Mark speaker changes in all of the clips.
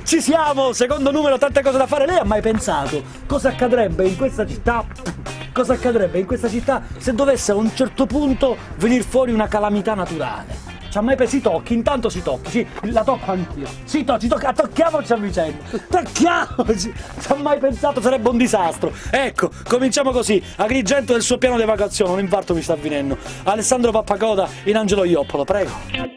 Speaker 1: Ci siamo, secondo numero, tante cose da fare. Lei ha mai pensato cosa accadrebbe in questa città? Cosa accadrebbe in questa città se dovesse a un certo punto venire fuori una calamità naturale? Ci ha mai pensato? Si tocchi, intanto si tocchi, sì, la tocco anch'io. Si tocca, tocchiamoci a vicenda. Tocchiamoci! Ci ha mai pensato? Sarebbe un disastro. Ecco, cominciamo così. Agrigento del suo piano di evacuazione, un infarto mi sta avvenendo. Alessandro Pappacoda in Angelo Ioppolo, prego.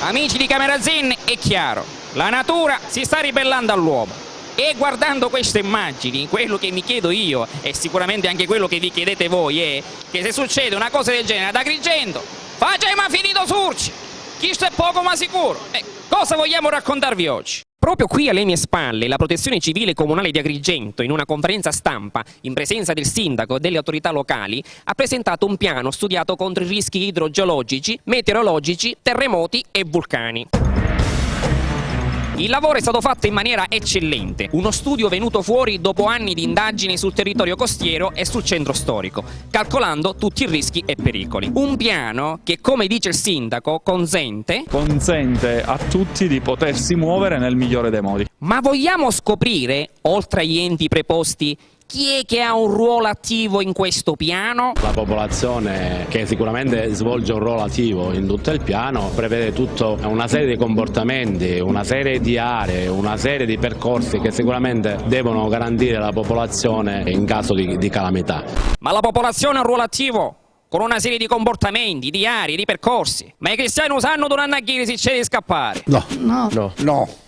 Speaker 2: Amici di Camera Zen, è chiaro, la natura si sta ribellando all'uomo. E guardando queste immagini, quello che mi chiedo io, e sicuramente anche quello che vi chiedete voi, è che se succede una cosa del genere ad Agrigento, facciamo finito surci! Chi sta è poco ma sicuro. Cosa vogliamo raccontarvi oggi? Proprio qui alle mie spalle la Protezione Civile Comunale di Agrigento, in una conferenza stampa in presenza del sindaco e delle autorità locali, ha presentato un piano studiato contro i rischi idrogeologici, meteorologici, terremoti e vulcani. Il lavoro è stato fatto in maniera eccellente, uno studio venuto fuori dopo anni di indagini sul territorio costiero e sul centro storico, calcolando tutti i rischi e pericoli. Un piano che, come dice il sindaco, consente
Speaker 3: a tutti di potersi muovere nel migliore dei modi.
Speaker 2: Ma vogliamo scoprire, oltre agli enti preposti, chi è che ha un ruolo attivo in questo piano?
Speaker 4: La popolazione, che sicuramente svolge un ruolo attivo in tutto il piano, prevede tutta una serie di comportamenti, una serie di aree, una serie di percorsi che sicuramente devono garantire la popolazione in caso di calamità.
Speaker 2: Ma la popolazione ha un ruolo attivo con una serie di comportamenti, di aree, di percorsi. Ma i cristiani sanno dove andare a si c'è di scappare?
Speaker 5: No.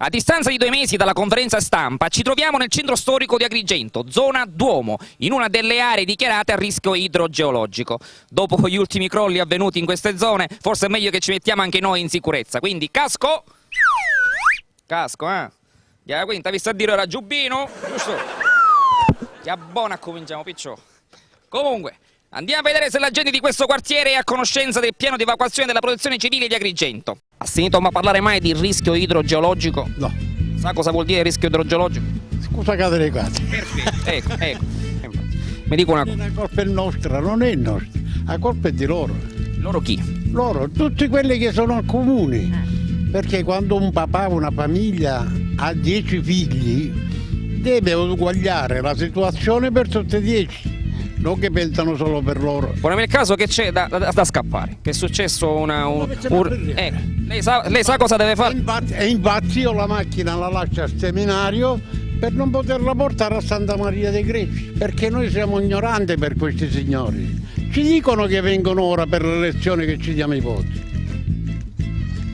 Speaker 2: A distanza di 2 mesi dalla conferenza stampa ci troviamo nel centro storico di Agrigento, zona Duomo, in una delle aree dichiarate a rischio idrogeologico. Dopo gli ultimi crolli avvenuti in queste zone, forse è meglio che ci mettiamo anche noi in sicurezza. Quindi casco, la quinta vista a dire ora giubbino, giusto? Che buona cominciamo, picciò. Comunque, andiamo a vedere se la gente di questo quartiere è a conoscenza del piano di evacuazione della Protezione Civile di Agrigento. Ha sentito parlare mai di rischio idrogeologico?
Speaker 5: No.
Speaker 2: Sa cosa vuol dire rischio idrogeologico?
Speaker 5: Scusa cade le case.
Speaker 2: Perfetto, ecco. Mi dico una cosa.
Speaker 5: La colpa è nostra, non è nostra. La colpa è di loro.
Speaker 2: Loro chi?
Speaker 5: Loro, tutti quelli che sono al comune. Perché quando un papà, una famiglia ha 10 figli, deve uguagliare la situazione per tutti e 10. Non che pensano solo per loro.
Speaker 2: Ora nel caso che c'è da scappare, che è successo lei sa cosa deve fare?
Speaker 5: E infatti io la macchina la lascio al seminario per non poterla portare a Santa Maria dei Greci, perché noi siamo ignoranti per questi signori. Ci dicono che vengono ora per le lezioni che ci diamo i voti.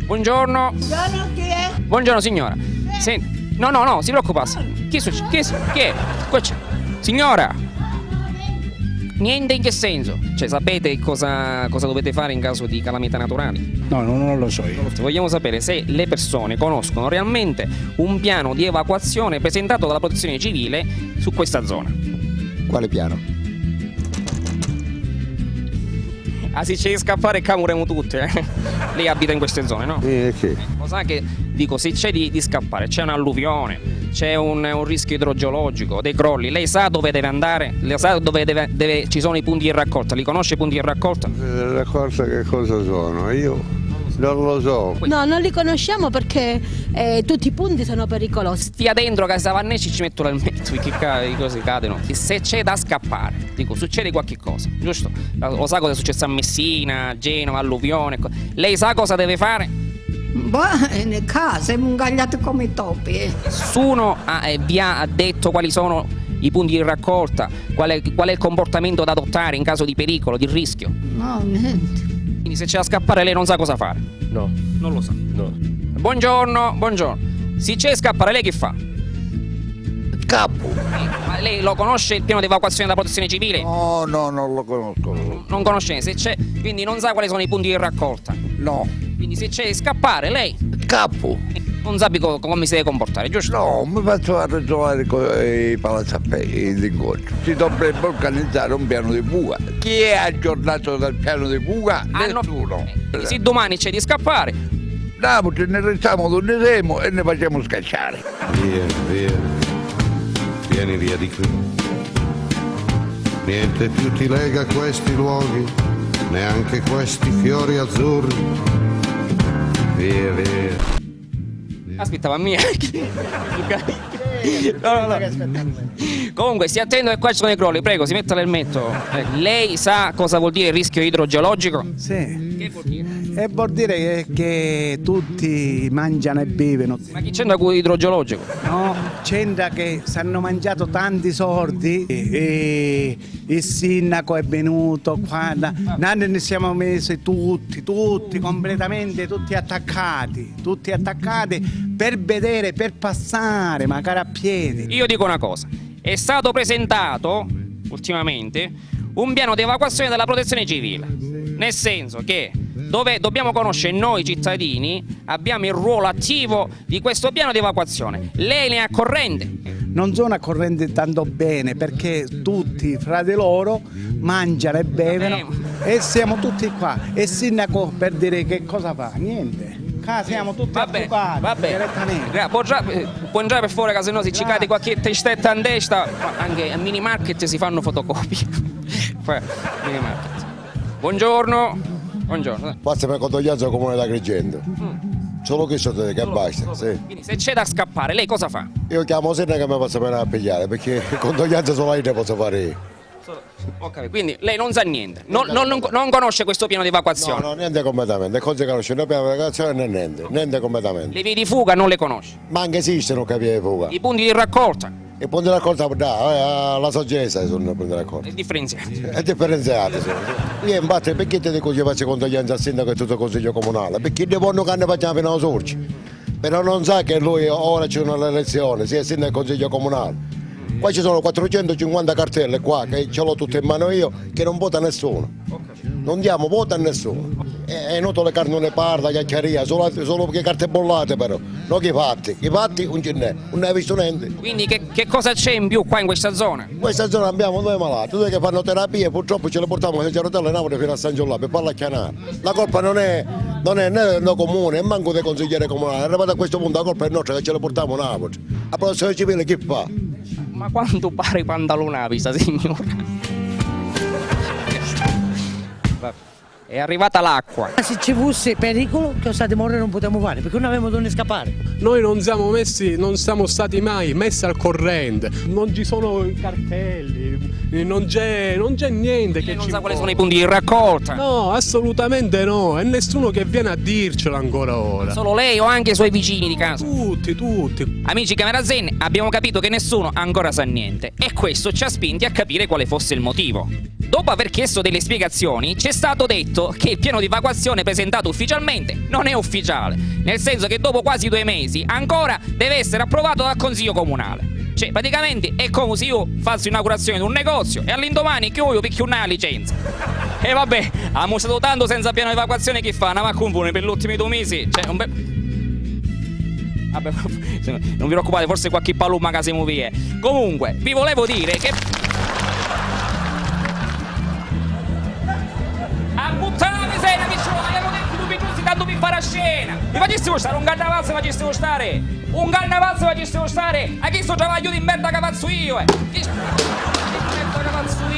Speaker 2: Buongiorno.
Speaker 6: Buongiorno, chi è?
Speaker 2: Buongiorno signora. Senti, no, si preoccupa. Chi è? Qua c'è. Signora. Niente in che senso? Cioè, sapete cosa dovete fare in caso di calamità naturali?
Speaker 5: No, non lo so io.
Speaker 2: Vogliamo sapere se le persone conoscono realmente un piano di evacuazione presentato dalla Protezione Civile su questa zona.
Speaker 7: Quale piano?
Speaker 2: Se c'è di scappare camuremo tutte, Lei abita in queste zone, no?
Speaker 7: Sì.
Speaker 2: Lo sa che, dico, se c'è di scappare, c'è un'alluvione, c'è un rischio idrogeologico, dei crolli, lei sa dove deve andare? Lei sa dove ci sono i punti di raccolta? Li conosce i punti di raccolta?
Speaker 7: Raccolta che cosa sono? Io non lo so.
Speaker 6: No, non li conosciamo perché tutti i punti sono pericolosi.
Speaker 2: Stia dentro casa Vannecci, ci metto l'elmetto, i cose cadono. Se c'è da scappare, dico, succede qualche cosa, giusto? Lo sa cosa è successo a Messina, Genova, alluvione. Lei sa cosa deve fare?
Speaker 8: Nel caso siamo ingagliati come i topi.
Speaker 2: Nessuno vi ha detto quali sono i punti di raccolta, qual è il comportamento da adottare in caso di pericolo, di rischio?
Speaker 8: No, niente.
Speaker 2: Quindi se c'è da scappare lei non sa cosa fare?
Speaker 4: No.
Speaker 2: Non lo sa?
Speaker 4: No.
Speaker 2: Buongiorno. Se c'è da scappare lei che fa?
Speaker 7: Capo.
Speaker 2: Ma lei lo conosce il piano di evacuazione della Protezione Civile?
Speaker 7: No, non lo conosco.
Speaker 2: Non conosce, se c'è, quindi non sa quali sono i punti di raccolta?
Speaker 7: No.
Speaker 2: Quindi se c'è da scappare lei?
Speaker 7: Capo.
Speaker 2: Non sapi come si deve comportare, giusto?
Speaker 7: No, mi faccio arrotolare i palazzapei d'incontro. Si dovrebbe organizzare un piano di fuga. Chi è aggiornato dal piano di fuga? Nessuno.
Speaker 2: Se domani c'è di scappare.
Speaker 7: No, ce ne restiamo dove siamo e ne facciamo scacciare.
Speaker 9: Via, via, vieni via di qui. Niente più ti lega a questi luoghi, neanche questi fiori azzurri. Via, via.
Speaker 2: Aspettava mia. No. Comunque stia attento che qua ci sono i crolli, prego, si metta l'elmetto. Lei sa cosa vuol dire rischio idrogeologico?
Speaker 10: Sì.
Speaker 2: Che vuol dire?
Speaker 10: E vuol dire che tutti mangiano e bevono.
Speaker 2: Ma chi c'entra con l'idrogeologico?
Speaker 10: No, c'entra che si hanno mangiato tanti soldi e il sindaco è venuto qua, noi ne siamo messi tutti completamente, tutti attaccati per vedere, per passare, magari a piedi.
Speaker 2: Io dico una cosa, è stato presentato ultimamente un piano di evacuazione della protezione civile, nel senso che dove dobbiamo conoscere noi cittadini, abbiamo il ruolo attivo di questo piano di evacuazione. Lei ne è a corrente?
Speaker 10: Non sono a corrente tanto bene perché tutti fra di loro mangiano e bevono e siamo tutti qua. E il sindaco per dire che cosa fa? Niente. Qua siamo tutti occupati direttamente.
Speaker 2: Può entrare per favore, che se no si ci cade qualche testetta in testa. Anche a mini market si fanno fotocopie. Mini market. Buongiorno. Buongiorno.
Speaker 11: Passa per condoglianza al comune d'Agrigento. Solo che so che basta. Sì.
Speaker 2: Quindi se c'è da scappare, lei cosa fa?
Speaker 11: Io chiamo Senna che mi posso venire a pigliare, perché condoglianza solo io ne posso fare io.
Speaker 2: Ok, quindi lei non sa niente, non conosce questo piano di evacuazione?
Speaker 11: No, niente completamente, cosa che conosce, il piano di evacuazione niente completamente.
Speaker 2: Le vie di fuga non le conosce?
Speaker 11: Ma anche esistono vie di fuga.
Speaker 2: I punti di raccolta?
Speaker 11: I punti di raccolta, la saggezza sono i punti di raccolta.
Speaker 2: È differenziato?
Speaker 11: È differenziato, sì. Io infatti perché ti dico che faccio condoglianza al sindaco e tutto il consiglio comunale? Perché devono che ne facciamo fino alla sorge. Però non sa che lui ora c'è una elezione, sia il sindaco del consiglio comunale. Qua ci sono 450 cartelle qua, che ce l'ho tutte in mano io, che non vota nessuno. Non diamo voto a nessuno. È inutile che non ne parla, chiacchieria, solo che carte bollate però, non che i fatti non ce n'è, non ne hai visto niente.
Speaker 2: Quindi che cosa c'è in più qua in questa zona?
Speaker 11: In questa zona abbiamo due malati, due che fanno terapie, purtroppo ce le portiamo senza rotelle Napoli fino a San Giovanni per farla chianare. La colpa non è né del comune, è manco del consigliere comunale, arrivato a questo punto la colpa è nostra che ce le portiamo a Napoli. La protezione civile chi fa?
Speaker 2: Ma quanto pare i pantaloni sta signora? È arrivata l'acqua.
Speaker 12: Se ci fosse pericolo, che state morire non potremmo fare, perché non avevamo dove scappare.
Speaker 13: Noi non siamo stati mai messi al corrente, non ci sono i cartelli, non c'è niente che
Speaker 2: non sa quali sono i punti di raccolta.
Speaker 13: No, assolutamente no, e nessuno che viene a dircelo ancora ora.
Speaker 2: Solo lei o anche i suoi vicini di casa?
Speaker 13: Tutti.
Speaker 2: Amici Camera Zen, abbiamo capito che nessuno ancora sa niente e questo ci ha spinti a capire quale fosse il motivo. Dopo aver chiesto delle spiegazioni, ci è stato detto che il piano di evacuazione presentato ufficialmente non è ufficiale, nel senso che dopo quasi 2 mesi ancora deve essere approvato dal Consiglio Comunale. Cioè, praticamente è come se io faccio inaugurazione di un negozio e all'indomani chiudo perché non ha la licenza. E vabbè, abbiamo stato tanto senza piano di evacuazione che fa, ma confune per gli ultimi 2 mesi. Cioè, vabbè, non vi preoccupate, forse qualche paluma che siamo via. Comunque, vi volevo dire che... A buttare miseria, piccione, abbiamo detto tu piccioni tanto mi fare a scena. Mi facessimo stare, un carnaval se facessimo stare. Un carnaval se facessimo stare. A chi sto travaglio di merda che faccio io, Che merda che faccio